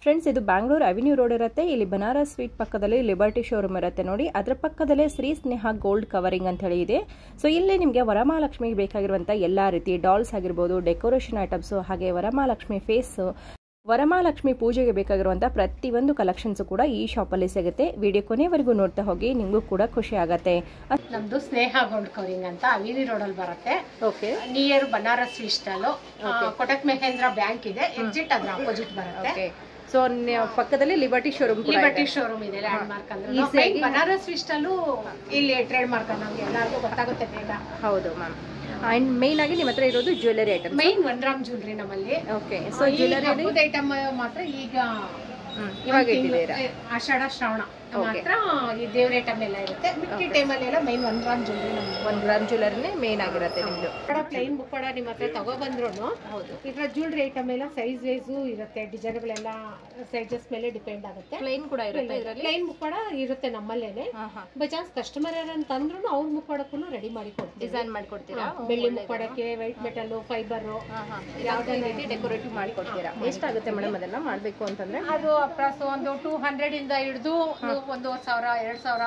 Friends, ಇದು Bangalore avenue road ಇರುತ್ತೆ. ಇಲ್ಲಿ ಬನಾರಸ್ ಸ್ವೀಟ್ ಪಕ್ಕದಲ್ಲಿ ಲಿಬರ್ಟಿ ಶೋರೂಮ್ ಇರುತ್ತೆ ನೋಡಿ. ಅದರ ಪಕ್ಕದಲ್ಲೇ ಶ್ರೀ ಸ್ನೇಹ ಗೋಲ್ಡ್ ಕವರಿಂಗ್ ಅಂತ ಹೇಳಿ ಇದೆ. ಸೊ ಇಲ್ಲಿ ನಿಮಗೆ ವರಮಹಾಲಕ್ಷ್ಮಿಗೆ ಬೇಕಾಗಿರುವಂಥ ಎಲ್ಲ ರೀತಿ ಡಾಲ್ಸ್ ಆಗಿರ್ಬೋದು, ಡೆಕೋರೇಷನ್ ಐಟಮ್ಸು, ಹಾಗೆ ವರಮಹಾಲಕ್ಷ್ಮಿ ಫೇಸ್, ವರಮಹಾಲಕ್ಷ್ಮಿ ಪೂಜೆಗೆ ಬೇಕಾಗಿರುವಂಥ ಪ್ರತಿಯೊಂದು ಕಲೆಕ್ಷನ್ಸ್ ಕೂಡ ಈ ಶಾಪಲ್ಲಿ ಸಿಗುತ್ತೆ. ವಿಡಿಯೋ ಕೊನೆವರೆಗೂ ನೋಡ್ತಾ ಹೋಗಿ, ನಿಮಗೂ ಕೂಡ ಖುಷಿ ಆಗುತ್ತೆ. ನಮ್ದು ಸ್ನೇಹ ಗೋಲ್ಡ್ ಕವರಿಂಗ್ ಅಂತ ಅವೇನಿ ರೋಡಲ್ಲಿ ಬರುತ್ತೆ. Okay, near Banaras sweet stall, Kotak Mahindra bank ಇದೆ, ಎಕ್ಸಿಟ್ ಅದ್ರ ಅಪೋಸಿಟ್ ಬರುತ್ತೆ. ಸೊ ಪಕ್ಕದಲ್ಲಿ ಲಿಬರ್ಟಿ ಶೋರೂಮ್ ಇದೆ. ಲ್ಯಾಂಡ್ ಮಾರ್ಕ್ ಅಂದ್ರೆ ಬನಾರಸ್ ಸ್ವೀಟ್ ಸ್ಟಾಲ್ ಇಲ್ಲಿ ಟ್ರೇಡ್ ಮಾರ್ಕ್ ನಮ್ಗೆ ಎಲ್ಲರಿಗೂ ಗೊತ್ತಾಗುತ್ತೆ ಬೇಗ. ಹೌದು ಮ್ಯಾಮ್. ಅಂಡ್ ಮೇನ್ ಆಗಿ ನಿಮ್ಮ ಹತ್ರ ಇರೋದು jewellery item, main 1 gram jewellery ನಮ್ಮಲ್ಲಿ. ಓಕೆ, ಸೊ ಜ್ಯುವೆಲರಿ ಐಟಮ್ ಮಾತ್ರ ಈಗ ಇವಾಗ ಇಟ್ಟಿದ್ದೀರಾ? ಆಷಾಢ ಶ್ರಾವಣ ಮಾತ್ರ ಈ ದೇವ್ರ ಐಟಮ್ ಎಲ್ಲ ಇರುತ್ತೆ. ಮಿಕ್ಕಿ ಟೈಮಲ್ಲಿ ಎಲ್ಲ ಮೈನ್ 1 ಗ್ರಾಮ್ ಜ್ಯುವೆಲರಿ, 1 ಗ್ರಾಮ್ ಜ್ಯುವೆಲರಿನೇ ಮೇನ್ ಆಗಿರುತ್ತೆ ನಿಮ್ದು. ಪ್ಲೈನ್ ಬುಕ್ ಕೂಡ ನಿಮ್ಮ ಹತ್ರ ತಗೊಬಂದ್ರು ಹೌದು, ಇದ್ರ ಜ್ಯುವೆಲರಿ ಐಟಮ್ ಎಲ್ಲ ಸೈಜ್ ವೈಸು ಇರುತ್ತೆ. ಡಿಸೈನ್ಗಳೆಲ್ಲ ಸೈಜಸ್ ಮೇಲೆ ಡಿಪೆಂಡ್ ಆಗುತ್ತೆ. ಪ್ಲೈನ್ ಕೂಡ ಇರುತ್ತೆ ಇದರಲ್ಲಿ, ಪ್ಲೈನ್ ಬುಕ್ ಕೂಡ ಇರುತ್ತೆ ನಮ್ಮಲ್ಲೇನೆ. ಬೈ ಚಾನ್ಸ್ ಕಸ್ಟಮರ್ ಯಾರನ್ನ ತಂದ್ರು ಅವ್ರ ಮುಖವಾಡಕ್ಕೂ ರೆಡಿ ಮಾಡಿ ಕೊಡ್ತೀವಿ, ಡಿಸೈನ್ ಮಾಡಿ ಕೊಡ್ತೀರಾ. ಬೆಳ್ಳಿ ಮುಖವಾಡಕ್ಕೆ ವೈಟ್ ಮೆಟಲ್, ಫೈಬರ್ ಯಾವುದೇ ರೀತಿ ಡೆಕೋರೇಟಿವ್ ಮಾಡಿ ಕೊಡ್ತೀರಾ. ಎಷ್ಟಾಗುತ್ತೆ ಮೇಡಮ್ ಅದೆಲ್ಲ ಮಾಡಬೇಕು ಅಂತಂದ್ರೆ? ಅದು ಅಪ್ರಾಸ್ ಒಂದು 200 ಇಂದ ಹಿಡಿದು 1,500, 2,000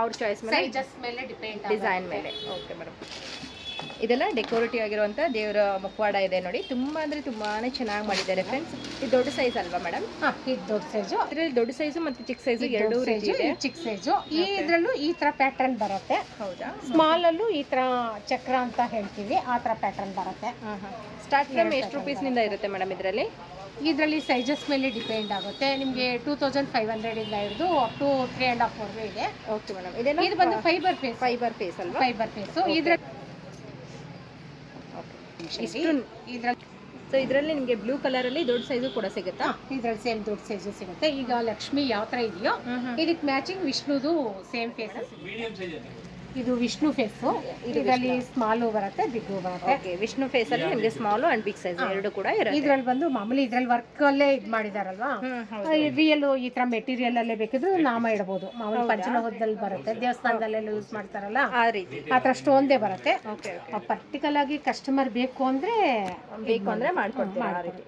ಅವ್ರ ಚಾಯ್ಸ್ ಮೇಲೆ, ಸೈಜಸ್ ಮೇಲೆ ಡಿಪೆಂಡ್, ಡಿಸೈನ್ ಮೇಲೆ. ಓಕೆ ಮೇಡಮ್, ಇದೆಲ್ಲ ಡೆಕೋರೇಟಿವ್ ಆಗಿರುವಂಥ ದೇವರ ಮುಖವಾಡ ಇದೆ ನೋಡಿ. ತುಂಬಾ ಅಂದ್ರೆ ತುಂಬಾನೇ ಚೆನ್ನಾಗಿ ಮಾಡಿದ್ದಾರೆ ಫ್ರೆಂಡ್ಸ್. ಇದು ದೊಡ್ಡ ಸೈಜ್ ಅಲ್ವಾ ಮೇಡಮ್? ಇದು ದೊಡ್ಡ ಸೈಜು. ಇದರಲ್ಲಿ ದೊಡ್ಡ ಸೈಜು ಮತ್ತು ಚಿಕ್ಕ ಸೈಜು ಎರಡೂ ಇದೆ. ಚಿಕ್ಕ ಸೈಜು ಈ ಇದ್ರಲ್ಲೂ ಈ ತರ ಪ್ಯಾಟರ್ನ್ ಬರುತ್ತೆ. ಹೌದಾ? ಸ್ಮಾಲ್ ಅಲ್ಲೂ ಈ ತರ ಚಕ್ರ ಅಂತ ಹೇಳ್ತೀವಿ, ಆ ತರ ಪ್ಯಾಟರ್ನ್ ಬರುತ್ತೆ. ಸ್ಟಾರ್ಟ್ ಫ್ರಮ್ ಎಷ್ಟು ರುಪೀಸ್ ನಿಂದ ಇರುತ್ತೆ ಮೇಡಮ್ ಇದರಲ್ಲಿ? ಇದರಲ್ಲಿ ಸೈಜಸ್ ಮೇಲೆ ಡಿಪೆಂಡ್ ಆಗುತ್ತೆ. ನಿಮಗೆ 2,500 ಇಂದ ಹಿಡಿದು ಅಪ್ ಟು 3.5 ಇದೆ. ಓಕೆ ಮೇಡಮ್, ಇದು ಬಂದು ಫೈಬರ್ ಫೇಸ್. ಫೈಬರ್ ಫೇಸ್ ಅಲ್ವಾ? Fibre phase. ಇದ್ರ ಸೊ ಇದರಲ್ಲಿ ನಿಮಗೆ ಬ್ಲೂ ಕಲರ್ ಅಲ್ಲಿ ದೊಡ್ಡ ಸೈಜು ಕೂಡ ಸಿಗುತ್ತಾ? ಇದ್ರಲ್ಲಿ ಸೇಮ್ ದೊಡ್ಡ ಸೈಜು ಸಿಗುತ್ತೆ. ಈಗ ಲಕ್ಷ್ಮಿ ಯಾವ ತರ ಇದೆಯೋ ಇದಕ್ಕೆ ಮ್ಯಾಚಿಂಗ್ ವಿಷ್ಣುದು ಸೇಮ್ ಫೇಸ್. ಇದು ವಿಷ್ಣು ಫೇಸ್. ಇದರಲ್ಲಿ ಸ್ಮಾಲು ಬರುತ್ತೆ, ಬಿಗ್ಗು ಬರುತ್ತೆ. ಓಕೆ, ವಿಷ್ಣು ಫೇಸ್ ಅಲ್ಲಿ ನಿಮಗೆ ಸ್ಮಾಲ್ ಅಂಡ್ ಬಿಗ್ ಸೈಜ್ ಎರಡು ಕೂಡ ಇರುತ್ತೆ. ಇದ್ರಲ್ಲಿ ಬಂದು ಮಾಮೂಲಿ ಇದ್ರಲ್ಲಿ ವರ್ಕ್ ಅಲ್ಲೇ ಇದ್ ಮಾಡಿದಾರಲ್ವಾ, ರಿಯಲ್ ಈ ತರ ಮೆಟೀರಿಯಲ್ ಅಲ್ಲೇ ಬೇಕಿದ್ರು ನಾಮ ಇಡಬಹುದು. ಮಾಮೂಲಿ ಪಂಚಲೋಹದಲ್ಲಿ ಬರುತ್ತೆ, ದೇವಸ್ಥಾನದಲ್ಲೆಲ್ಲ ಯೂಸ್ ಮಾಡ್ತಾರಲ್ಲ ಆ ರೀತಿ, ಆತರ ಸ್ಟೋನ್ದೇ ಬರುತ್ತೆ. ಓಕೆ, ಪರ್ಟಿಕಲ್ ಆಗಿ ಕಸ್ಟಮರ್ ಬೇಕು ಅಂದ್ರೆ ಮಾಡ್ಕೊಡ್ತೀವಿ ಆ ರೀತಿ.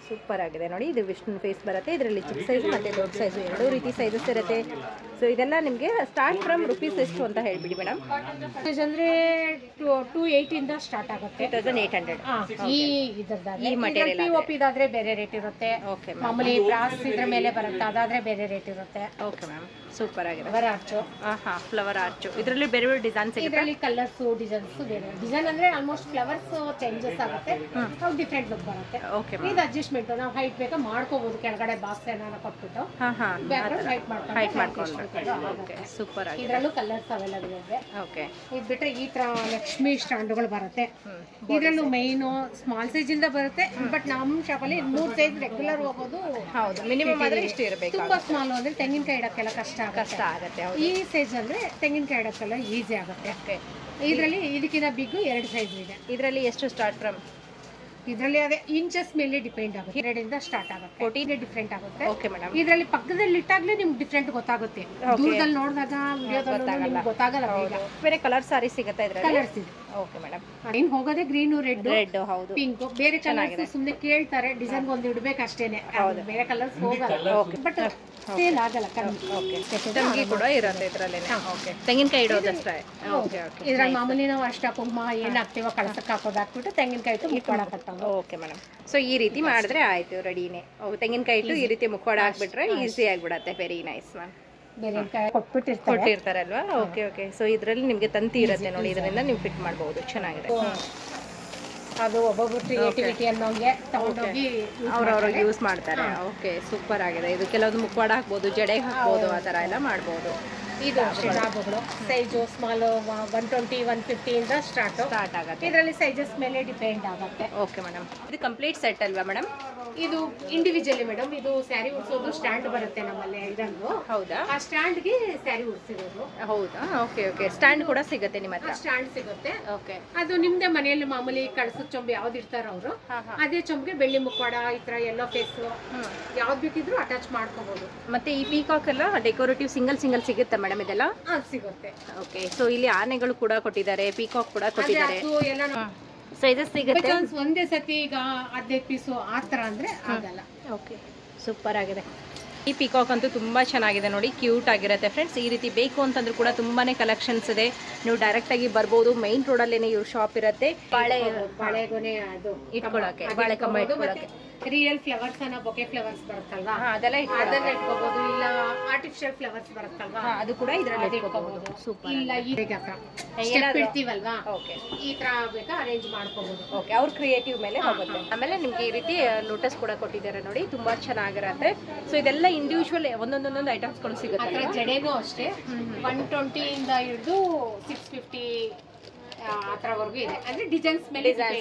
ಸೂಪರ್ ಆಗಿದೆ ನೋಡಿ. ಇದು ವಿಷ್ಣು ಫೇಸ್ ಬರುತ್ತೆ. ಇದರಲ್ಲಿ ಚಿಕ್ಕ ಸೈಜ್ ಮತ್ತೆ ದೊಡ್ಡ ಸೈಜು ಎರಡೂ ರೀತಿ ಸೈಜಸ್ ಇರುತ್ತೆ. ಸೊ ಇದೆಲ್ಲ ನಿಮಗೆ ಸ್ಟಾರ್ಟ್ ಫ್ರಮ್ ರುಪೀಸ್ ಎಷ್ಟು ಅಂತ ಹೇಳ್ಬಿಡಿ ಮೇಡಮ್? ಅಂದ್ರೆ 280 ಇಂದ ಸ್ಟಾರ್ಟ್ ಆಗುತ್ತೆ. 2800. ಈ POP ಇದಾದ್ರೆ ಬೇರೆ ರೇಟ್ ಇರುತ್ತೆ. ಮಾಮೂಲಿ ಬ್ರಾಸ್ ಇದ್ರ ಮೇಲೆ ಬರುತ್ತೆ, ಅದಾದ್ರೆ ಬೇರೆ ರೇಟ್ ಇರುತ್ತೆ. ಓಕೆ ಮ್ಯಾಮ್, ಸೂಪರ್ ಆಗಿದೆ. Flower arch. Flower arch. ಇದರಲ್ಲಿ ಬೇರೆ ಬೇರೆ ಡಿಸೈನ್ ಸಿಗುತ್ತೆ. ಇದರಲ್ಲಿ ಕಲರ್ಸ್, ಡಿಸೈನ್ಸ್ ಬೇರೆ. ಡಿಸೈನ್ ಅಂದ್ರೆ ಆಲ್ಮೋಸ್ಟ್ ಫ್ಲವರ್ಸ್ ಚೇಂಜಸ್ ಆಗುತ್ತೆ, ಡಿಫ್ರೆಂಟ್ ಲುಕ್ ಬರುತ್ತೆ. ಓಕೆ, ಇದು ಅಡ್ಜಸ್ಟ್ಮೆಂಟ್ ನಾವು ಹೈಟ್ ಬೇಕಾ ಮಾಡ್ಕೋಬಹುದು. ಕೆಳಗಡೆ ಬಾಕ್ಸ್ ಏನಾರ ಕೊಟ್ಬಿಟ್ಟು ಹೈಟ್ ಮಾಡ್ಕೊಂಡು. ಓಕೆ, ಸೂಪರ್ ಆಗಿದೆ. ಇದರಲ್ಲೂ ಕಲರ್ಸ್ ಅವೈಲೇಬಲ್ ಇದೆ. ಓಕೆ, ಇದು ಬಿಟ್ರೆ ಈ ತರ ಲಕ್ಷ್ಮಿ ಸ್ಟ್ಯಾಂಡ್ಗಳು ಬರುತ್ತೆ. ಇದರಲ್ಲೂ ಮೈನು ಸ್ಮಾಲ್ ಸೈಜ್ ಇಂದ ಬರುತ್ತೆ. ಬಟ್ ನಮ್ಮ ಶಾಪಲ್ಲಿ 3 ಸೈಜ್ ರೆಗ್ಯುಲರ್ ಹೋಗೋದು. ಹೌದು, ಮಿನಿಮಮ್ ಆದ್ರೆ ಇಷ್ಟು ಇರಬೇಕು. ತುಂಬಾ ಸ್ಮಾಲ್ ಅಂದ್ರೆ ತೆಂಗಿನಕಾಯಿ ಇಡಕ್ಕೆಲ್ಲ ಕಷ್ಟ ಆಗುತ್ತೆ. ಈ ಸೈಜ್ ಅಂದ್ರೆ ತೆಂಗಿನಕಾಯಿ ಇಡಕ್ಕೆಲ್ಲ ಈಸಿ ಆಗುತ್ತೆ. ಇದರಲ್ಲಿ ಇದಕ್ಕಿಂತ ಬಿಗ್ 2 ಸೈಜ್ ಇದೆ. ಇದರಲ್ಲಿ ಎಷ್ಟು ಸ್ಟಾರ್ಟ್ ಫ್ರಮ್? ಇದರಲ್ಲಿ ಅದೇ ಇಂಚಸ್ ಮೇಲೆ ಡಿಪೆಂಡ್ ಆಗುತ್ತೆ. 2 ಇಂದ ಸ್ಟಾರ್ಟ್ ಆಗುತ್ತೆ, 14 ಡಿಫ್ರೆಂಟ್ ಆಗುತ್ತೆ. ಓಕೆ ಮೇಡಮ್, ಇದರಲ್ಲಿ ಪಕ್ಕದಲ್ಲಿ ಇಟ್ಟಾಗ್ಲೇ ನಿಮ್ಗೆ ಡಿಫ್ರೆಂಟ್ ಗೊತ್ತಾಗುತ್ತೆ. ದೂರದಲ್ಲಿ ನೋಡಿದಾಗ ವಿಡಿಯೋದಲ್ಲಿ ನಿಮ್ಗೆ ಗೊತ್ತಾಗಲ್ಲ. ಬೇರೆ ಕಲರ್ ಸಾರಿ ಸಿಗುತ್ತೆ ಇದರಲ್ಲಿ? ಕಲರ್ಸ್ ಇದೆ. ಓಕೆ ಮೇಡಮ್, ಇನ್ ಹೋಗೋದೇ ಗ್ರೀನು, ರೆಡ್, ಹೌದು, ಪಿಂಕ್. ಬೇರೆ ಕಲರ್ಸ್ ಸುಮ್ಮನೆ ಕೇಳ್ತಾರೆ, ಡಿಸೈನ್ ಒಂದು ಇಡ್ಬೇಕು ಅಷ್ಟೇನೆ. ಬೇರೆ ಕಲರ್ಸ್ ಹೋಗಲ್ಲ, ಬಟ್ ಸೇಲ್ ಆಗಲ್ಲ. ತಂಗಿ ಕೂಡ ಇರುತ್ತೆ ಇದರಲ್ಲಿ. ಓಕೆ, ತೆಂಗಿನಕಾಯಿ ಇಡೋದಷ್ಟೇ. Okay, okay. ಇದ್ರಲ್ಲಿ ಮಾಮೂಲಿ ನಾವು ಅಷ್ಟ ಕುಂಕುಮ ಏನ್ ಹಾಕ್ತೀವೋ ಕಳಸಕ್ಕೆ ಹಾಕೋದು ಹಾಕ್ಬಿಟ್ಟು ತೆಂಗಿನಕಾಯಿ ಇಟ್ಟು ಮುಖವಾಡ ಕಟ್ಟೋದು. ಓಕೆ ಮೇಡಮ್, ಸೊ ಈ ರೀತಿ ಮಾಡಿದ್ರೆ ಆಯ್ತು, ರೆಡಿನೇ. ತೆಂಗಿನಕಾಯಿ ಇಟ್ಟು ಈ ರೀತಿ ಮುಖವಾಡ ಹಾಕ್ಬಿಟ್ರೆ ಈಸಿ ಆಗಿಬಿಡತ್ತೆ. Very nice ma'am. ಕೊಟ್ಟಿರ್ತಾರಲ್ವಾ? Okay, okay. ಸೊ ಇದರಲ್ಲಿ ನಿಮಗೆ ತಂತಿ ಇರುತ್ತೆ ನೋಡಿ, ಇದರಿಂದ ನೀವು ಫಿಟ್ ಮಾಡಬಹುದು. ಚೆನ್ನಾಗಿದೆ. ಅದು ಒಬ್ಬೊಬ್ರು ಕ್ರಿಯೇಟಿವಿಟಿ ಅನ್ನೋಂಗೆ ತಗೊಂಡೋಗಿ ಅವ್ರವ್ರು ಯೂಸ್ ಮಾಡ್ತಾರೆ. ಓಕೆ, ಸೂಪರ್ ಆಗಿದೆ. ಇದು ಕೆಲವೊಂದು ಮುಖವಾಡ ಹಾಕ್ಬೋದು, ಜಡೆಗೆ ಹಾಕ್ಬೋದು, ಆ ಥರ ಎಲ್ಲ ಮಾಡ್ಬೋದು. ಇದು ಶಾಬುಗಳು ಸೈಜು ಸ್ಮಾಲ್ 120, 150 ಇಂದ ಸ್ಟಾರ್ಟ್ ಆಗುತ್ತೆ. ಇದರಲ್ಲಿ ಸೈಜಸ್ ಮೇಲೆ ಡಿಪೆಂಡ್ ಆಗುತ್ತೆ. ಓಕೆ ಮೇಡಮ್, ಇದು ಕಂಪ್ಲೀಟ್ ಸೆಟ್ ಅಲ್ವಾ ಮೇಡಮ್? ಇದು ಇಂಡಿವಿಜುವಲಿ ಮೇಡಮ್. ಇದು ಸ್ಯಾರಿ ಉಡ್ಸೋದು ಸ್ಟ್ಯಾಂಡ್ ಬರುತ್ತೆ ನಮ್ಮಲ್ಲಿ ಐರನ್ದು. ಹೌದಾ? ಆ ಸ್ಟ್ಯಾಂಡ್ಗೆ ಸ್ಯಾರಿ ಉಡ್ಸಿರೋದು. ಹೌದಾ? Okay, okay. ಸ್ಟ್ಯಾಂಡ್ ಕೂಡ ಸಿಗುತ್ತೆ ನಿಮ್ಮ ಹತ್ರ? ಸ್ಟ್ಯಾಂಡ್ ಸಿಗುತ್ತೆ. ಓಕೆ, ಅದು ನಿಮ್ದೇ ಮನೆಯಲ್ಲಿ ಮಾಮೂಲಿ ಕಳಸದ ಚೊಂಬೆ ಯಾವ್ದು ಇರ್ತಾರ ಅವರು, ಅದೇ ಚೊಂಬಿಗೆ ಬೆಳ್ಳಿ ಮುಖವಾಡ ಈ ತರ ಎಲ್ಲೋ ಫೇಸ್ ಯಾವ್ದು ಬೇಕಿದ್ರು ಅಟ್ಯಾಚ್ ಮಾಡ್ಕೋಬಹುದು. ಮತ್ತೆ ಈ ಪೀಕಾಕ್ ಎಲ್ಲ ಡೆಕೋರೇಟಿವ್ ಸಿಂಗಲ್ ಸಿಗುತ್ತೆ ಮೇಡಮ್ ಇದೆಲ್ಲ? ಸಿಗುತ್ತೆ. ಓಕೆ, ಸೊ ಇಲ್ಲಿ ಆನೆಗಳು ಕೂಡ ಕೊಟ್ಟಿದ್ದಾರೆ, ಪೀಕಾಕ್ ಕೂಡ ಕೊಟ್ಟಿದ್ದಾರೆ. ಸೈಜಸ್ ಸಿಗುತ್ತೆ ಒಂದೇ ಸತಿ ಈಗ 15 ಪೀಸು ಆ ತರ ಅಂದ್ರೆ ಆಗಲ್ಲ. ಓಕೆ, ಸೂಪರ್ ಆಗಿದೆ. ಈ ಪಿಕಾಕ್ ಅಂತೂ ತುಂಬ ಚೆನ್ನಾಗಿದೆ ನೋಡಿ, ಕ್ಯೂಟ್ ಆಗಿರುತ್ತೆ ಫ್ರೆಂಡ್ಸ್. ಈ ರೀತಿ ಬೇಕು ಅಂತಂದ್ರೂ ಕೂಡ ತುಂಬಾ ಕಲೆಕ್ಷನ್ಸ್ ಇದೆ. ನೀವು ಡೈರೆಕ್ಟಾಗಿ ಬರ್ಬೋದು. ಮೈನ್ ರೋಡಲ್ಲೇ ಇವ್ರ ಶಾಪ್ ಇರುತ್ತೆ. ಬಾಳೆಗೊನೆ ಅದು ಇಟ್ಕೊಳ್ಳೋಕ್ಕೆ, ಬಾಳೆ ಕಂಬ ಇಟ್ಕೊಳ್ಳೋಕ್ಕೆ. ರಿಯಲ್ ಫ್ಲವರ್ಸ್ ಅನ್ನೋ ಬೊಕೆ ಫ್ಲವರ್ಸ್ ಬರುತ್ತಲ್ವಾ, ಅದೆಲ್ಲ ಅದನ್ನ ಇಟ್ಕೋಬಹುದು. ಇಲ್ಲ ಆರ್ಟಿಫಿಷಿಯಲ್ ಫ್ಲವರ್ಸ್ ಬರುತ್ತಲ್ವಾ, ಅದು ಕೂಡ ಇದರಲ್ಲಿ ಇಟ್ಕೋಬಹುದು. ಸೂಪರ್. ಇಲ್ಲ ಈಗ ಇಡ್ತೀವಲ್ವಾ, ಓಕೆ, ಈ ತರ ಬೇಕಾ ಅರೇಂಜ್ ಮಾಡ್ಕೋಬಹುದು. ಓಕೆ, ಅವ್ರ ಕ್ರಿಯೇಟಿವ್ ಮೇಲೆ ಹೋಗುತ್ತೆ. ಆಮೇಲೆ ನಿಮ್ಗೆ ಈ ರೀತಿ ಲೋಟಸ್ ಕೂಡ ಕೊಟ್ಟಿದ್ದಾರೆ ನೋಡಿ, ತುಂಬಾ ಚೆನ್ನಾಗಿರುತ್ತೆ. ಸೊ ಇದೆಲ್ಲ ಇಂಡಿವಿಜುವಲ್ ಒಂದೊಂದೊಂದೊಂದು ಐಟಮ್ಸ್ಗಳು ಸಿಗುತ್ತೆ. ಜಡೆನೂ ಅಷ್ಟೇ 120 ಇಂದ ಹಿಡಿದು 650 ಆ ಥರವರೆಗೂ ಇದೆ. ಅಂದರೆ ಡಿಸೈನ್ಸ್ ಮೇಲೆ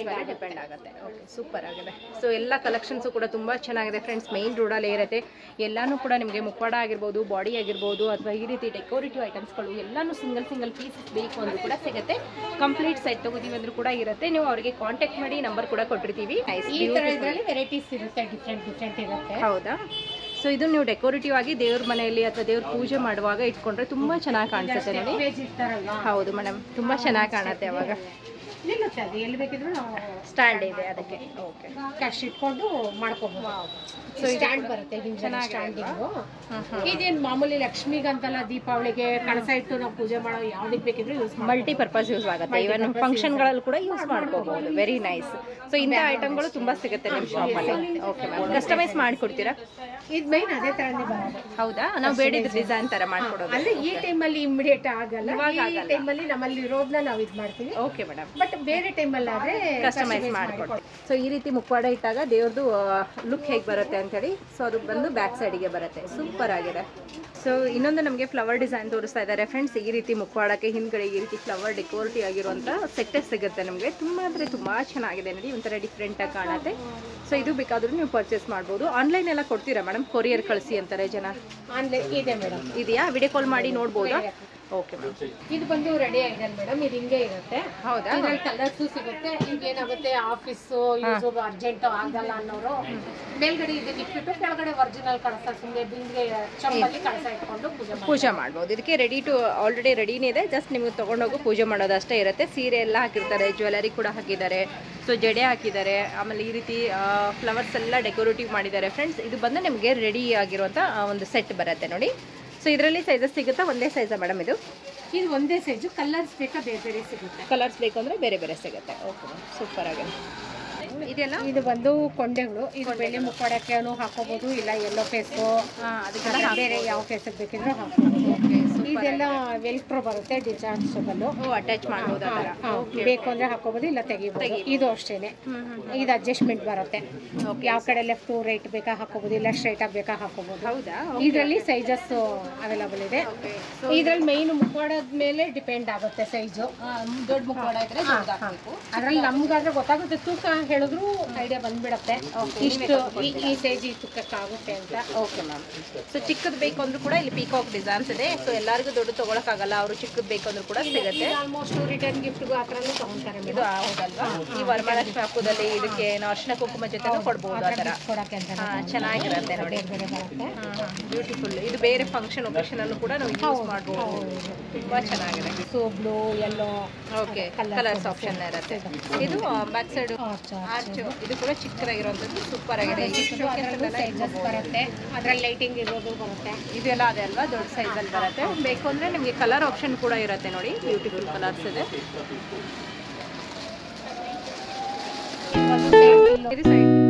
ಡಿಪೆಂಡ್ ಆಗುತ್ತೆ. ಓಕೆ, ಸೂಪರ್ ಆಗಿದೆ. ಸೊ ಎಲ್ಲ ಕಲೆಕ್ಷನ್ಸು ಕೂಡ ತುಂಬ ಚೆನ್ನಾಗಿದೆ ಫ್ರೆಂಡ್ಸ್. ಮೈನ್ ರೋಡಲ್ಲೇ ಇರುತ್ತೆ. ಎಲ್ಲನೂ ಕೂಡ ನಿಮಗೆ ಮುಖವಾಡ ಆಗಿರ್ಬೋದು, ಬಾಡಿ ಆಗಿರ್ಬೋದು, ಅಥವಾ ಈ ರೀತಿ ಡೆಕೋರೇಟಿವ್ ಐಟಮ್ಸ್ಗಳು ಎಲ್ಲನೂ ಸಿಂಗಲ್ ಪೀಸಸ್ ಬೇಕು ಅಂದ್ರೂ ಕೂಡ ಸಿಗುತ್ತೆ. ಕಂಪ್ಲೀಟ್ ಸೆಟ್ ತಗೋತೀವಿ ಅಂದ್ರೂ ಕೂಡ ಇರುತ್ತೆ. ನೀವು ಅವರಿಗೆ ಕಾಂಟ್ಯಾಕ್ಟ್ ಮಾಡಿ, ನಂಬರ್ ಕೂಡ ಕೊಟ್ಟಿರ್ತೀವಿ. ಈ ಥರ ಇದರಲ್ಲಿ ವೆರೈಟೀಸ್ ಇರುತ್ತೆ, ಡಿಫ್ರೆಂಟ್ ಇರುತ್ತೆ. ಹೌದಾ? ಸೊ ಇದು ನೀವು ಡೆಕೋರೇಟಿವ್ ಆಗಿ ದೇವ್ರ ಮನೆಯಲ್ಲಿ ಅಥವಾ ದೇವ್ರ ಪೂಜೆ ಮಾಡುವಾಗ ಇಟ್ಕೊಂಡ್ರೆ ತುಂಬಾ ಚೆನ್ನಾಗಿ ಕಾಣಿಸುತ್ತೆ ನೋಡಿ. ಹೌದು ಮೇಡಮ್, ತುಂಬಾ ಚೆನ್ನಾಗಿ ಕಾಣುತ್ತೆ ಅವಾಗ. ಎಲ್ಲಿ ಬೇಕಿದ್ರು ಸ್ಟ್ಯಾಂಡ್ ಇದೆ ಅದಕ್ಕೆ. ಓಕೆ, ಕ್ಯಾಶ್ ಇಟ್ಕೊಂಡು ಮಾಡ್ಕೋಬಹುದು. ಸೊ ಸ್ಟ್ಯಾಂಡ್ ಬರುತ್ತೆ, ಇದೇನು ಮಾಮೂಲಿ ಲಕ್ಷ್ಮಿಗಂತಲ್ಲ, ದೀಪಾವಳಿಗೆ ಕಳಸ ಇಟ್ಟು ನಾವು ಪೂಜೆ ಮಾಡೋ ಯಾವ್ದಕ್ಕೆ ಬೇಕಿದ್ರು ಯೂಸ್ ಮಲ್ಟಿಪರ್ಪಸ್ ಯೂಸ್ ಆಗುತ್ತೆ. ಇವನ್ ಫಂಕ್ಷನ್ಗಳಲ್ಲಿ ಕೂಡ ಯೂಸ್ ಮಾಡ್ಕೋಬಹುದು. Very nice. ಸೊ ಇಂಥ ಐಟಮ್ಗಳು ತುಂಬಾ ಸಿಗುತ್ತೆ ನಿಮ್ಮ ಶಾಪಲ್ಲಿ. ಓಕೆ ಮ್ಯಾಮ್, ಕಸ್ಟಮೈಸ್ ಮಾಡಿಕೊಡ್ತೀರಾ? ಇದು ಮೈನ್ ಅದೇ ತರನೇ ಬರೋದು. ಹೌದಾ? ನಾವು ಬೇಡಿದ ಡಿಸೈನ್ ತರ ಮಾಡ್ಕೊಡೋದು. ಅಂದ್ರೆ ಈ ಟೈಮಲ್ಲಿ ಇಮಿಡಿಯೇಟ್ ಆಗಲ್ಲ, ಈ ಟೈಮಲ್ಲಿ ನಮ್ಮಲ್ಲಿ ಇರೋದನ್ನ ನಾವು ಇದು ಮಾಡ್ತೀವಿ. ಓಕೆ ಮೇಡಮ್, ಬಟ್ ಬೇರೆ ಟೈಮಲ್ಲಿ ಆದ್ರೆ ಕಸ್ಟಮೈಸ್ ಮಾಡ್ಕೊಡ್ತೀವಿ. ಸೊ ಈ ರೀತಿ ಮುಖವಾಡ ಇಟ್ಟಾಗ ದೇವ್ರದ್ದು ಲುಕ್ ಹೇಗೆ ಬರುತ್ತೆ ಅಂತೇಳಿ, ಸೊ ಅದು ಬಂದು ಬ್ಯಾಕ್ ಸೈಡಿಗೆ ಬರುತ್ತೆ. ಸೂಪರ್ ಆಗಿದೆ. ಸೊ ಇನ್ನೊಂದು ನಮಗೆ ಫ್ಲವರ್ ಡಿಸೈನ್ ತೋರಿಸ್ತಾ ಇದ್ದಾರೆ ಫ್ರೆಂಡ್ಸ್. ಈ ರೀತಿ ಮುಖವಾಡಕ್ಕೆ ಹಿಂದ್ಗಡೆ ಈ ರೀತಿ ಫ್ಲವರ್ ಡೆಕೋರೇಟಿವ್ ಆಗಿರುವಂಥ ಸೆಟ್ಟಸ್ ಸಿಗುತ್ತೆ ನಮಗೆ. ತುಂಬ ಅಂದರೆ ತುಂಬ ಚೆನ್ನಾಗಿದೆ ನೋಡಿ, ಒಂಥರ ಡಿಫ್ರೆಂಟಾಗಿ ಕಾಣುತ್ತೆ. ಸೊ ಇದು ಬೇಕಾದರೂ ನೀವು ಪರ್ಚೇಸ್ ಮಾಡ್ಬೋದು. ಆನ್ಲೈನ್ ಎಲ್ಲ ಕೊಡ್ತೀರಾ ಮೇಡಮ್? ಕೊರಿಯರ್ ಕಳಿಸಿ ಅಂತಾರೆ ಜನ. ಆನ್ಲೈನ್ ಇದೆ ಮೇಡಮ್. ಇದೆಯಾ? ವಿಡಿಯೋ ಕಾಲ್ ಮಾಡಿ ನೋಡ್ಬೋದಾ? ಓಕೆ ಮೇಡಮ್, ಇದು ಬಂದು ರೆಡಿ ಆಗಿದೆ ಮೇಡಮ್. ಇದು ಹಿಂಗೆ ಇರುತ್ತೆ. ಹೌದಾ? ಇದ್ರಲ್ಲಿ ಕಲರ್ಸು ಸಿಗುತ್ತೆ. ಈಗ ಏನಾಗುತ್ತೆ, ಆಫೀಸು ಯೂಸು ಅರ್ಜೆಂಟ್ ಆಗಲ್ಲ ಅನ್ನೋರು ಮೇಲ್ಗಡೆ ಇದನ್ನ ಇಟ್ಬಿಟ್ಟು ಕೆಳಗಡೆ ಒರಿಜಿನಲ್ ಕಳಸ ಸುಮ್ಮನೆ ಬಿಂದಿಗೆ ಚಂಬಲ್ಲಿ ಕಳಸ ಇಟ್ಕೊಂಡು ಪೂಜೆ ಮಾಡ್ಬೋದು. ಇದಕ್ಕೆ ರೆಡಿ ಟು ಆಲ್ರೆಡಿ ರೆಡಿನೇ ಇದೆ. ಜಸ್ಟ್ ನಿಮಗೆ ತೊಗೊಂಡೋಗಿ ಪೂಜೆ ಮಾಡೋದಷ್ಟೇ ಇರುತ್ತೆ. ಸೀರೆ ಎಲ್ಲ ಹಾಕಿರ್ತಾರೆ, ಜ್ಯುವೆಲರಿ ಕೂಡ ಹಾಕಿದ್ದಾರೆ, ಸೊ ಜಡೆ ಹಾಕಿದ್ದಾರೆ. ಆಮೇಲೆ ಈ ರೀತಿ ಫ್ಲವರ್ಸ್ ಎಲ್ಲ ಡೆಕೋರೇಟಿವ್ ಮಾಡಿದ್ದಾರೆ ಫ್ರೆಂಡ್ಸ್. ಇದು ಬಂದು ನಿಮಗೆ ರೆಡಿ ಆಗಿರುವಂಥ ಒಂದು ಸೆಟ್ ಬರುತ್ತೆ ನೋಡಿ. ಸೊ ಇದರಲ್ಲಿ ಸೈಜಸ್ ಸಿಗುತ್ತಾ? ಒಂದೇ ಸೈಜಾ ಮೇಡಮ್? ಇದು ಒಂದೇ ಸೈಜು. ಕಲರ್ಸ್ ಬೇಕಾ ಬೇರೆ ಬೇರೆ ಸಿಗುತ್ತೆ? ಕಲರ್ಸ್ ಬೇಕು ಅಂದರೆ ಬೇರೆ ಬೇರೆ ಸಿಗುತ್ತೆ. ಓಕೆ, ಸೂಪರ್ ಆಗಿದೆ. ಇದೆಲ್ಲ ಇದು ಬಂದು ಕೊಂಡೆಗಳು. ಇದು ಬೆಳ್ಳಿ ಮುಖವಾಡಕ್ಕೆ ಹಾಕೋಬಹುದು, ಇಲ್ಲ ಎಲ್ಲೋ ಫೇಸು, ಅದಕ್ಕೆಲ್ಲ ಬೇರೆ ಯಾವ ಫೇಸಿಗೆ ಬೇಕಿದ್ರು ಹಾಕೋಬಹುದು. ಇದೆಲ್ಲ ವೆಲ್ಕ್ರೋ ಬರುತ್ತೆ, ಡಿಚಾರ್ಜಬಲ್. ಅಟ್ಯಾಚ್ ಮಾಡ್ಬೋದು. ಬೇಕು ಅಂದ್ರೆ ಹಾಕೋಬಹುದು, ಇಲ್ಲ ತೆಗಿಬಹುದು. ಇದು ಅಷ್ಟೇನೆ. ಇದು ಅಡ್ಜಸ್ಟ್ಮೆಂಟ್ ಬರುತ್ತೆ. ಯಾವ ಕಡೆ ಲೆಫ್ಟ್ ರೈಟ್ ಬೇಕಾ ಹಾಕೋಬಹುದು, ಇಲ್ಲ ಸ್ಟ್ರೈಟ್ ಆಗಿ ಬೇಕಾ ಹಾಕೋಬಹುದು. ಹೌದಾ? ಇದರಲ್ಲಿ ಸೈಜಸ್ ಅವೈಲಬಲ್ ಇದೆ. ಇದರಲ್ಲಿ ಮೈನ್ ಮುಖವಾಡದ ಮೇಲೆ ಡಿಪೆಂಡ್ ಆಗುತ್ತೆ ಸೈಜು. ದೊಡ್ಡ ಮುಖವಾಡ ಇದ್ರೆ ಅದ್ರಲ್ಲಿ ನಮ್ಗಾದ್ರೆ ಗೊತ್ತಾಗುತ್ತೆ, ತೂಕ ಹೇಳಿದ್ರು ಐಡಿಯಾ ಬಂದ್ಬಿಡತ್ತೆ ಇಷ್ಟು ಈ ಸೈಜ್ ಈ ತೂಕಕ್ಕಾಗುತ್ತೆ ಅಂತ. Okay ma'am. ಸೊ ಚಿಕ್ಕದು ಬೇಕು ಅಂದ್ರೂ ಕೂಡ ಇಲ್ಲಿ ಪೀಕಾಕ್ ಡಿಸೈನ್ಸ್ ಇದೆ. ಸೊ ಎಲ್ಲರಿಗೂ ದೊಡ್ಡ ತಗೊಳಕ್ಕಾಗಲ್ಲ, ಅವರು ಚಿಕ್ಕದು ಬೇಕು ಅಂದ್ರೂ ಕೂಡ ಸಿಗುತ್ತೆ. ಆಲ್ಮೋಸ್ಟ್ ರಿಟರ್ನ್ ಗಿಫ್ಟ್ಗೂ ಆ ಥರನೂ ತಗೊಂತಾರೆ. ಇದು ಹೌದಲ್ವಾ? ಈ ವರಮಹಾಲಕ್ಷ್ಮಿ ಹಬ್ಬದಲ್ಲಿ ಇದಕ್ಕೆ ಅರ್ಶಿನ ಕುಂಕುಮ ಜೊತೆ ಕೊಡ್ಬೋದು. ಆ ಥರ ಚೆನ್ನಾಗಿರುತ್ತೆ ನೋಡಿ, ಬ್ಯೂಟಿಫುಲ್. ಇದು ಬೇರೆ ಫಂಕ್ಷನ್ ಒಕೇಶನ್ ಅಲ್ಲೂ ಕೂಡ ನಾವು ಯೂಸ್ ಮಾಡ್ಬೋದು. ತುಂಬಾ ಚೆನ್ನಾಗಿದೆ. So blue, yellow, okay, colours option ಇರುತ್ತೆ. ಇದು ಬ್ಯಾಕ್ ಸೈಡ್ ಆರ್ಚ್, ಇದು ಕೂಡ ಚಿಕ್ಕದಾಗಿರುವಂಥದ್ದು ಸೂಪರ್ ಆಗಿದೆ. ಸೈಜಸ್ ಬರುತ್ತೆ, ಅದರಲ್ಲಿ ಲೈಟಿಂಗ್ ಇರೋದು ಬರುತ್ತೆ. ಇದೆಲ್ಲ ಅದೇ ಅಲ್ವಾ, ದೊಡ್ಡ ಸೈಜಲ್ಲಿ ಬರುತ್ತೆ. ಬೇಕು ಅಂದರೆ ನಿಮಗೆ ಕಲರ್ ಆಪ್ಷನ್ ಕೂಡ ಇರುತ್ತೆ ನೋಡಿ, ಬ್ಯೂಟಿಫುಲ್ ಕಲರ್ಸ್ ಇದೆ. ಇದು ಸೈಡ್